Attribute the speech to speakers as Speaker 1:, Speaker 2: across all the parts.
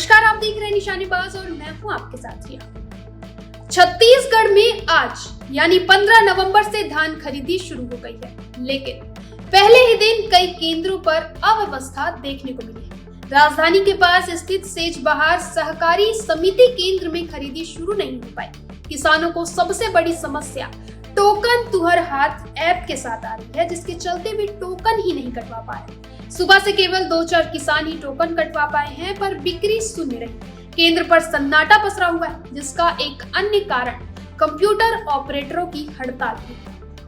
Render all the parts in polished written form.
Speaker 1: नमस्कार, आप देख रहे हैं निशानेबाज और मैं हूं आपके साथ रिया। छत्तीसगढ़ में आज यानी 15 नवंबर से धान खरीदी शुरू हो गई है, लेकिन पहले ही दिन कई केंद्रों पर अव्यवस्था देखने को मिली है। राजधानी के पास स्थित सेजबहार सहकारी समिति केंद्र में खरीदी शुरू नहीं हो पाई। किसानों को सबसे बड़ी समस्या टोकन तुहर हाथ ऐप के साथ आ रही है, जिसके चलते भी टोकन ही नहीं कटवा पाए। सुबह से केवल 2-4 किसान ही टोकन कटवा पाए हैं, पर बिक्री शून्य रही। केंद्र पर सन्नाटा पसरा हुआ है, जिसका एक अन्य कारण कंप्यूटर ऑपरेटरों की हड़ताल है।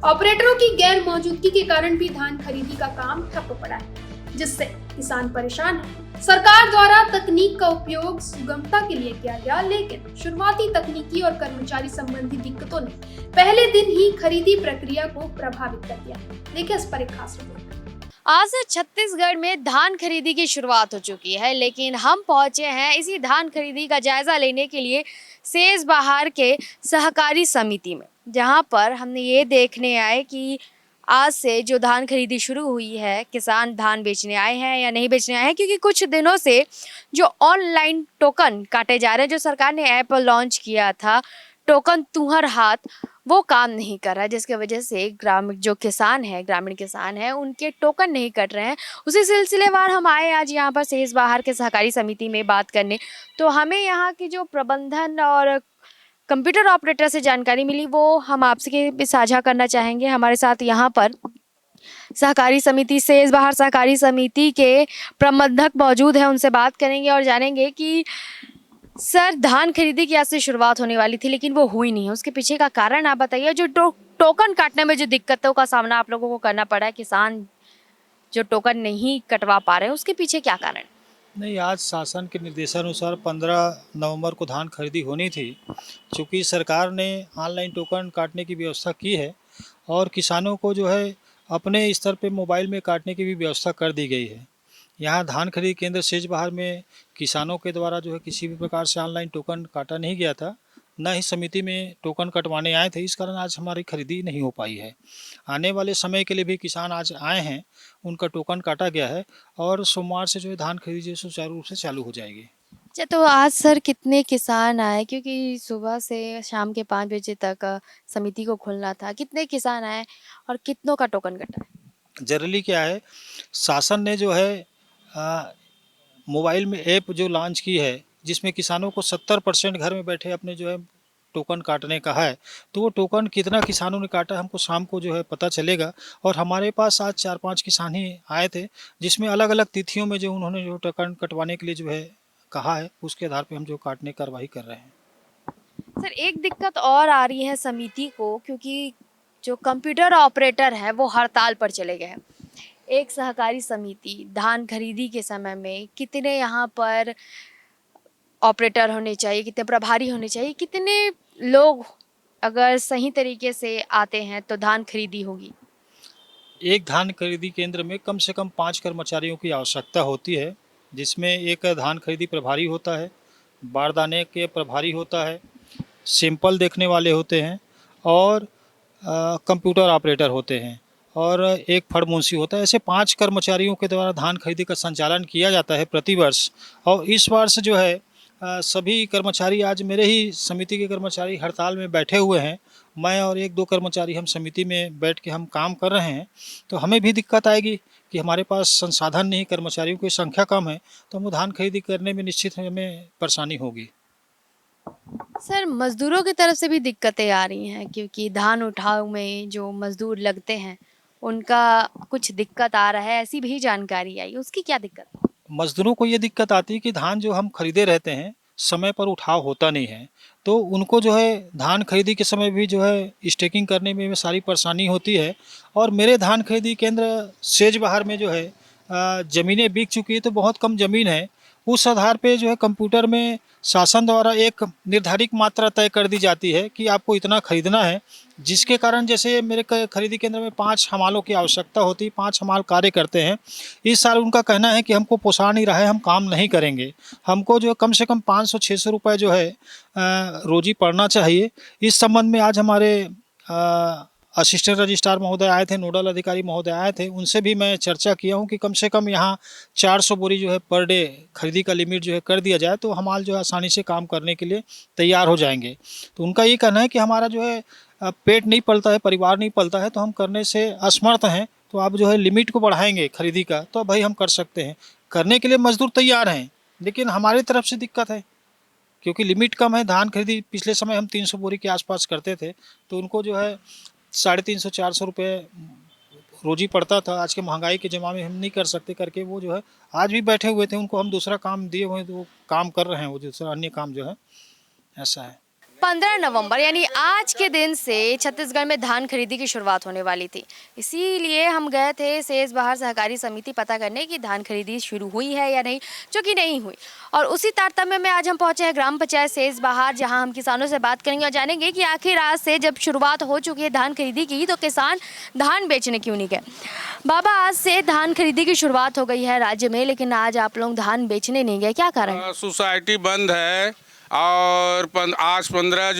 Speaker 1: ऑपरेटरों की गैर मौजूदगी के कारण भी धान खरीदी का काम ठप पड़ा है, जिससे किसान परेशान है। सरकार द्वारा तकनीक का उपयोग सुगमता के लिए किया गया, लेकिन शुरुआती तकनीकी और कर्मचारी संबंधी दिक्कतों ने पहले दिन ही खरीदी प्रक्रिया को प्रभावित कर दिया। देखिए इस पर एक खास रिपोर्ट।
Speaker 2: आज से छत्तीसगढ़ में धान खरीदी की शुरुआत हो चुकी है, लेकिन हम पहुंचे हैं इसी धान खरीदी का जायजा लेने के लिए सेजबहार के सहकारी समिति में, जहां पर हमने ये देखने आए कि आज से जो धान खरीदी शुरू हुई है, किसान धान बेचने आए हैं या नहीं बेचने आए हैं, क्योंकि कुछ दिनों से जो ऑनलाइन टोकन काटे जा रहे हैं, जो सरकार ने ऐप लॉन्च किया था टोकन तुहर हाथ, वो काम नहीं कर रहा है, जिसकी वजह से ग्रामीण किसान है उनके टोकन नहीं कट रहे हैं। उसी सिलसिलेवार हम आए आज यहाँ पर सेजबहार के सहकारी समिति में बात करने। तो हमें यहाँ की जो प्रबंधन और कंप्यूटर ऑपरेटर से जानकारी मिली, वो हम आपसे साझा करना चाहेंगे। हमारे साथ यहाँ पर सहकारी समिति सेजबहार सहकारी समिति के प्रबंधक मौजूद हैं, उनसे बात करेंगे और जानेंगे कि सर, धान खरीदी की आज से शुरुआत होने वाली थी, लेकिन वो हुई नहीं है। उसके पीछे का कारण आप बताइए। जो टोकन काटने में जो दिक्कतों का सामना आप लोगों को करना पड़ा है, किसान जो टोकन नहीं कटवा पा रहे हैं, उसके पीछे क्या कारण?
Speaker 3: नहीं, आज शासन के निर्देशानुसार 15 नवंबर को धान खरीदी होनी थी। चूँकि सरकार ने ऑनलाइन टोकन काटने की व्यवस्था की है और किसानों को जो है अपने स्तर पे मोबाइल में काटने की भी व्यवस्था कर दी गई है। यहाँ धान खरीदी केंद्र सेजबहार में किसानों के द्वारा जो है किसी भी प्रकार से ऑनलाइन टोकन काटा नहीं गया था, न ही समिति में टोकन कटवाने आए थे। इस कारण आज हमारी खरीदी नहीं हो पाई है। आने वाले समय के लिए भी किसान आज आए हैं, उनका टोकन काटा गया है और सोमवार से जो है धान खरीदी जो सुचारू रूप से चालू हो जाएगी।
Speaker 2: अच्छा, तो आज सर कितने किसान आए? क्योंकि सुबह से शाम के 5 बजे तक समिति को खुलना था। कितने किसान आए और कितनों का टोकन कटा है?
Speaker 3: जनरली क्या है, शासन ने जो है मोबाइल में ऐप जो लॉन्च की है, जिसमें किसानों को 70% घर में बैठे अपने जो है टोकन काटने का है। तो वो टोकन कितना किसानों ने काटा हमको शाम को जो है पता चलेगा। और हमारे पास आज 4-5 किसान ही आए थे, जिसमें अलग अलग तिथियों में जो उन्होंने जो टोकन कटवाने के लिए जो है कहा है, उसके आधार पर हम जो काटने कार्रवाई कर रहे हैं।
Speaker 2: सर, एक दिक्कत और आ रही है समिति को, क्योंकि जो कंप्यूटर ऑपरेटर है वो हड़ताल पर चले गए हैं। एक सहकारी समिति धान खरीदी के समय में कितने यहाँ पर ऑपरेटर होने चाहिए, कितने प्रभारी होने चाहिए, कितने लोग अगर सही तरीके से आते हैं तो धान खरीदी होगी?
Speaker 3: एक धान खरीदी केंद्र में कम से कम 5 कर्मचारियों की आवश्यकता होती है, जिसमें एक धान खरीदी प्रभारी होता है, बारदाने के प्रभारी होता है, सैंपल देखने वाले होते हैं और कंप्यूटर ऑपरेटर होते हैं और एक फड़मुंशी होता है। ऐसे 5 कर्मचारियों के द्वारा धान खरीदी का संचालन किया जाता है प्रतिवर्ष। और इस वर्ष जो है सभी कर्मचारी, आज मेरे ही समिति के कर्मचारी हड़ताल में बैठे हुए हैं। मैं और 1-2 कर्मचारी हम समिति में बैठ के हम काम कर रहे हैं। तो हमें भी दिक्कत आएगी कि हमारे पास संसाधन नहीं, कर्मचारियों की संख्या कम है, तो हम धान खरीदी करने में निश्चित हमें परेशानी होगी।
Speaker 2: सर, मजदूरों की तरफ से भी दिक्कतें आ रही हैं, क्योंकि धान उठाव में जो मजदूर लगते हैं उनका कुछ दिक्कत आ रहा है, ऐसी भी जानकारी आई। उसकी क्या दिक्कत?
Speaker 3: मजदूरों को ये दिक्कत आती है कि धान जो हम खरीदे रहते हैं समय पर उठाव होता नहीं है, तो उनको जो है धान खरीदी के समय भी जो है स्टेकिंग करने में सारी परेशानी होती है। और मेरे धान खरीदी केंद्र सेजबहार में जो है ज़मीनें बिक चुकी है, तो बहुत कम ज़मीन है। उस आधार पे जो है कंप्यूटर में शासन द्वारा एक निर्धारित मात्रा तय कर दी जाती है कि आपको इतना खरीदना है, जिसके कारण जैसे मेरे खरीदी केंद्र में 5 हमालों की आवश्यकता होती है, 5 हमाल कार्य करते हैं। इस साल उनका कहना है कि हमको पोसा नहीं रहा है, हम काम नहीं करेंगे, हमको जो कम से कम 500-600 रुपये जो है रोजी पड़ना चाहिए। इस संबंध में आज हमारे असिस्टेंट रजिस्ट्रार महोदय आए थे, नोडल अधिकारी महोदय आए थे, उनसे भी मैं चर्चा किया हूँ कि कम से कम यहाँ 400 बोरी जो है पर डे खरीदी का लिमिट जो है कर दिया जाए, तो हम जो है आसानी से काम करने के लिए तैयार हो जाएंगे। तो उनका ये कहना है कि हमारा जो है पेट नहीं पलता है, परिवार नहीं पलता है, तो हम करने से असमर्थ हैं, तो आप जो है लिमिट को बढ़ाएंगे खरीदी का, तो भाई हम कर सकते हैं। करने के लिए मजदूर तैयार हैं, लेकिन हमारी तरफ से दिक्कत है, क्योंकि लिमिट कम है। धान खरीदी पिछले समय हम 300 बोरी के आसपास करते थे, तो उनको जो है 350-400 रुपये रोजी पड़ता था। आज के महंगाई के ज़माने में हम नहीं कर सकते करके वो जो है आज भी बैठे हुए थे। उनको हम दूसरा काम दिए हुए हैं, तो वो काम कर रहे हैं, वो दूसरा अन्य काम जो है, ऐसा है।
Speaker 2: 15 नवंबर यानी आज के दिन से छत्तीसगढ़ में धान खरीदी की शुरुआत होने वाली थी। इसीलिए हम गए थे सेज बहार सहकारी समिति पता करने की धान खरीदी शुरू हुई है या नहीं, जो कि नहीं हुई। और उसी तारतम्य में आज हम पहुंचे हैं ग्राम पंचायत सेज बहार, जहां हम किसानों से बात करेंगे और जानेंगे कि आखिर आज से जब शुरुआत हो चुकी है धान खरीदी की, तो किसान धान बेचने क्यों नहीं गए। बाबा, आज से धान खरीदी की शुरुआत हो गई है राज्य में, लेकिन आज आप लोग धान बेचने नहीं गए, क्या कारण है?
Speaker 4: सोसाइटी बंद है और आज 15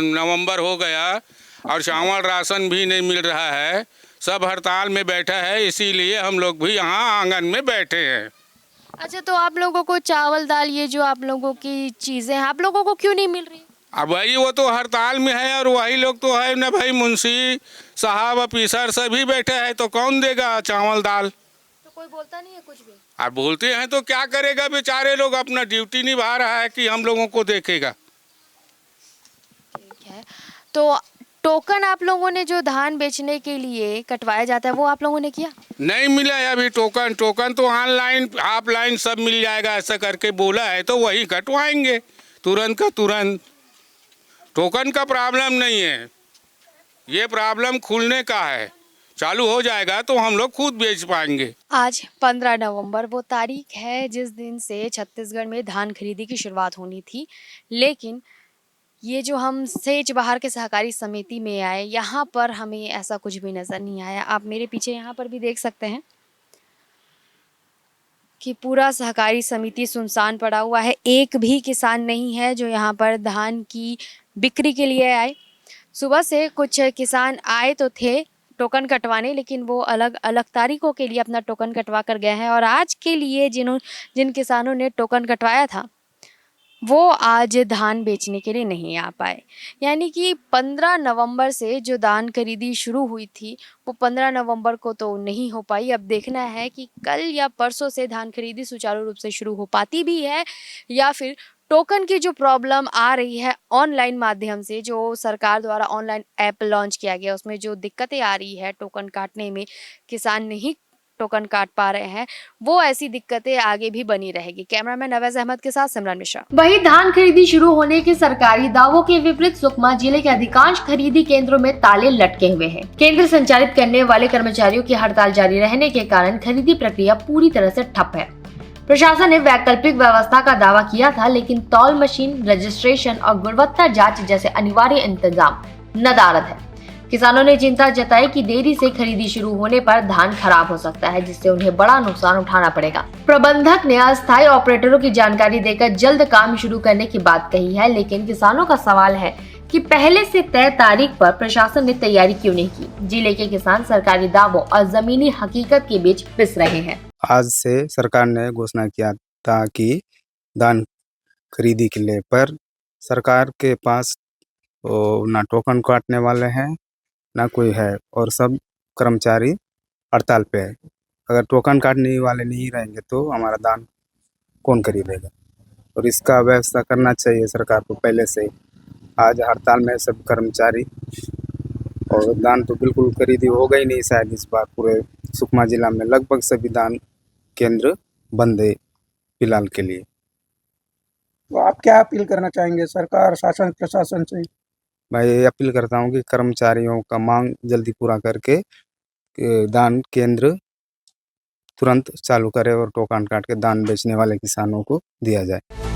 Speaker 4: नवंबर हो गया और चावल राशन भी नहीं मिल रहा है। सब हड़ताल में बैठा है, इसीलिए हम लोग भी यहाँ आंगन में बैठे हैं।
Speaker 2: अच्छा, तो आप लोगों को चावल दाल ये जो आप लोगों की चीज़ें हैं, आप लोगों को क्यों नहीं मिल रही?
Speaker 4: अब भाई वो तो हड़ताल में है और वही लोग तो है ना भाई, मुंशी साहब ऑफिसर सभी बैठे हैं, तो कौन देगा चावल दाल?
Speaker 2: तो कोई बोलता नहीं है कुछ भी?
Speaker 4: अब बोलते हैं तो क्या करेगा, बेचारे लोग अपना ड्यूटी निभा रहा है कि हम लोगों को देखेगा।
Speaker 2: ठीक है, तो टोकन आप लोगों ने जो धान बेचने के लिए कटवाया जाता है वो आप लोगों ने किया?
Speaker 4: नहीं मिला है अभी टोकन तो ऑनलाइन ऑफलाइन सब मिल जाएगा, ऐसा करके बोला है, तो वही कटवाएंगे तुरंत का तुरंत। टोकन का प्रॉब्लम नहीं है, ये प्रॉब्लम खुलने का है। चालू हो जाएगा तो हम लोग खुद बेच पाएंगे।
Speaker 2: आज 15 नवंबर वो तारीख है जिस दिन से छत्तीसगढ़ में धान खरीदी की शुरुआत होनी थी, लेकिन ये जो हम सेज बहार के सहकारी समिति में आए, यहाँ पर हमें ऐसा कुछ भी नज़र नहीं आया। आप मेरे पीछे यहाँ पर भी देख सकते हैं कि पूरा सहकारी समिति सुनसान पड़ा हुआ है। एक भी किसान नहीं है जो यहाँ पर धान की बिक्री के लिए आए। सुबह से कुछ किसान आए तो थे टोकन कटवाने, लेकिन वो अलग अलग तारीखों के लिए अपना टोकन कटवा कर गए हैं। और आज के लिए जिन किसानों ने टोकन कटवाया था वो आज धान बेचने के लिए नहीं आ पाए। यानी कि 15 नवंबर से जो धान खरीदी शुरू हुई थी वो 15 नवंबर को तो नहीं हो पाई। अब देखना है कि कल या परसों से धान खरीदी सुचारू रूप से शुरू हो पाती भी है, या फिर टोकन की जो प्रॉब्लम आ रही है ऑनलाइन माध्यम से, जो सरकार द्वारा ऑनलाइन ऐप लॉन्च किया गया, उसमें जो दिक्कतें आ रही है टोकन काटने में, किसान नहीं टोकन काट पा रहे हैं, वो ऐसी दिक्कतें आगे भी बनी रहेगी। कैमरामैन नवाज अहमद के साथ सिमरन मिश्रा।
Speaker 5: वहीं धान खरीदी शुरू होने के सरकारी दावों के विपरीत सुकमा जिले के अधिकांश खरीदी केंद्रों में ताले लटके हुए हैं। केंद्र संचालित करने वाले कर्मचारियों की हड़ताल जारी रहने के कारण खरीदी प्रक्रिया पूरी तरह से ठप है। प्रशासन ने वैकल्पिक व्यवस्था का दावा किया था, लेकिन तौल मशीन, रजिस्ट्रेशन और गुणवत्ता जांच जैसे अनिवार्य इंतजाम नदारद है। किसानों ने चिंता जताई कि देरी से खरीदी शुरू होने पर धान खराब हो सकता है, जिससे उन्हें बड़ा नुकसान उठाना पड़ेगा। प्रबंधक ने अस्थायी ऑपरेटरों की जानकारी देकर जल्द काम शुरू करने की बात कही है, लेकिन किसानों का सवाल है कि पहले से तय तारीख पर प्रशासन ने तैयारी क्यों नहीं की। जिले के किसान सरकारी दावों और जमीनी हकीकत के बीच पिस रहे हैं।
Speaker 6: आज से सरकार ने घोषणा किया था कि धान खरीदी के लिए, पर सरकार के पास ना टोकन काटने वाले हैं ना कोई है, और सब कर्मचारी हड़ताल पे है। अगर टोकन काटने वाले नहीं रहेंगे तो हमारा धान कौन खरीदेगा, और इसका व्यवस्था करना चाहिए सरकार को पहले से ही। आज हड़ताल में सब कर्मचारी, और धान तो बिल्कुल खरीदी हो गई नहीं शायद इस बार। पूरे सुकमा जिला में लगभग सभी धान केंद्र बंद है फिलहाल के लिए।
Speaker 7: तो आप क्या अपील करना चाहेंगे सरकार, शासन, प्रशासन से?
Speaker 6: मैं ये अपील करता हूँ कि कर्मचारियों का मांग जल्दी पूरा करके धान केंद्र तुरंत चालू करे और टोकन काट के धान बेचने वाले किसानों को दिया जाए।